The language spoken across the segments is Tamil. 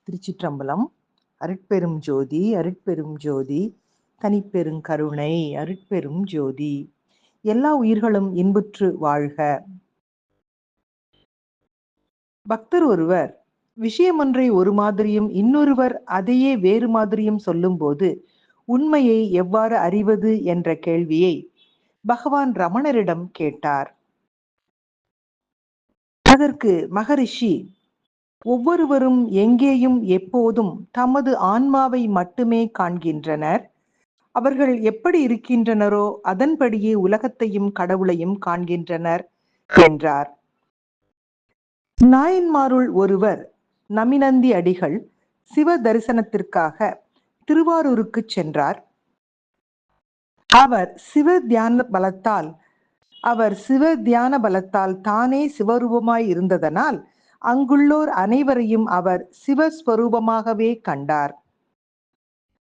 திருச்சிற்றம்பலம். அருட்பெரும் ஜோதி அருட்பெரும் ஜோதி தனிப்பெருங்கருணை அருட்பெரும் ஜோதி. எல்லா உயிர்களும் இன்புற்று வாழ்க. பக்தர் ஒருவர் விஷயமொன்றை ஒரு மாதிரியும் இன்னொருவர் அதையே வேறு மாதிரியும் சொல்லும்போது உண்மையை எவ்வாறு அறிவது என்ற கேள்வியை பகவான் ரமணரிடம் கேட்டார். அதற்கு மகரிஷி, ஒவ்வொருவரும் எங்கேயும் எப்போதும் தமது ஆன்மாவை மட்டுமே காண்கின்றனர். அவர்கள் எப்படி இருக்கின்றனரோ அதன்படியே உலகத்தையும் கடவுளையும் காண்கின்றனர் என்றார். நாயன்மாருள் ஒருவர் நமிநந்தி அடிகள் சிவ தரிசனத்திற்காக திருவாரூருக்கு சென்றார். அவர் சிவ தியான பலத்தால் தானே சிவரூபமாய் இருந்ததனால் அங்குள்ளோர் அனைவரையும் அவர் சிவஸ்வரூபமாகவே கண்டார்.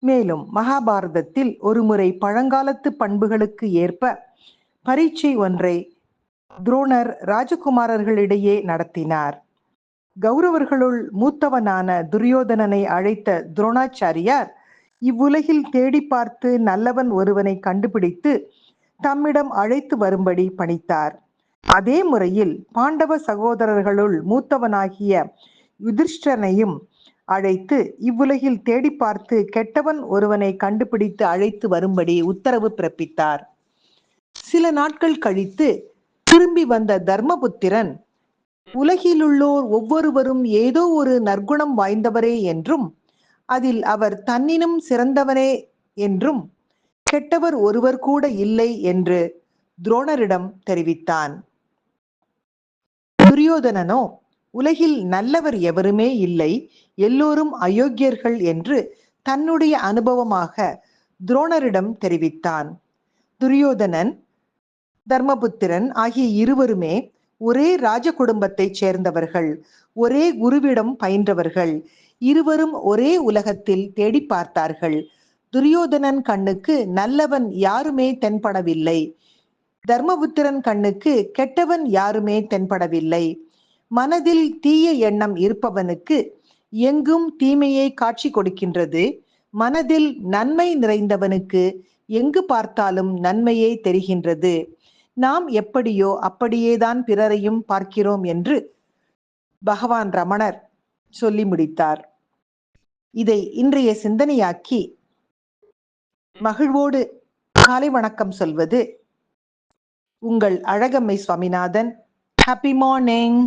மேலும் மகாபாரதத்தில் ஒருமுறை பழங்காலத்து பண்புகளுக்கு ஏற்ப பரீட்சை ஒன்றை துரோணர் ராஜகுமாரர்களிடையே நடத்தினார். கௌரவர்களுள் மூத்தவனான துரியோதனனை அழைத்த துரோணாச்சாரியார் இவ்வுலகில் தேடி பார்த்து நல்லவன் ஒருவனை கண்டுபிடித்து தம்மிடம் அழைத்து வரும்படி பணித்தார். அதே முறையில் பாண்டவ சகோதரர்களுள் மூத்தவனாகிய யுதிஷ்டனையும் அழைத்து இவ்வுலகில் தேடி பார்த்து கெட்டவன் ஒருவனை கண்டுபிடித்து அழைத்து வரும்படி உத்தரவு பிறப்பித்தார். சில நாட்கள் கழித்து திரும்பி வந்த தர்மபுத்திரன் உலகிலுள்ளோர் ஒவ்வொருவரும் ஏதோ ஒரு நற்குணம் வாய்ந்தவரே என்றும் அதில் அவர் தன்னினும் சிறந்தவனே என்றும் கெட்டவர் ஒருவர் கூட இல்லை என்று துரோணரிடம் தெரிவித்தான். துரியோதனனோ உலகில் நல்லவர் எவருமே இல்லை, எல்லோரும் அயோக்கியர்கள் என்று தன்னுடைய அனுபவமாக துரோணரிடம் தெரிவித்தான். துரியோதனன், தர்மபுத்திரன் ஆகிய இருவருமே ஒரே ராஜ குடும்பத்தைச் சேர்ந்தவர்கள், ஒரே குருவிடம் பயின்றவர்கள். இருவரும் ஒரே உலகத்தில் தேடி பார்த்தார்கள். துரியோதனன் கண்ணுக்கு நல்லவன் யாருமே தென்படவில்லை. தர்மபுத்திரன் கண்ணுக்கு கெட்டவன் யாருமே தென்படவில்லை. மனதில் தீய எண்ணம் இருப்பவனுக்கு எங்கும் தீமையை காட்சி கொடுக்கின்றது. மனதில் நன்மை நிறைந்தவனுக்கு எங்கு பார்த்தாலும் நன்மையே தெரிகின்றது. நாம் எப்படியோ அப்படியேதான் பிறரையும் பார்க்கிறோம் என்று பகவான் ரமணர் சொல்லி முடித்தார். இதை இன்றைய சிந்தனையாக்கி மகிழ்வோடு காலை வணக்கம் சொல்வது உங்கள் அழகம்மை சுவாமிநாதன். Happy morning.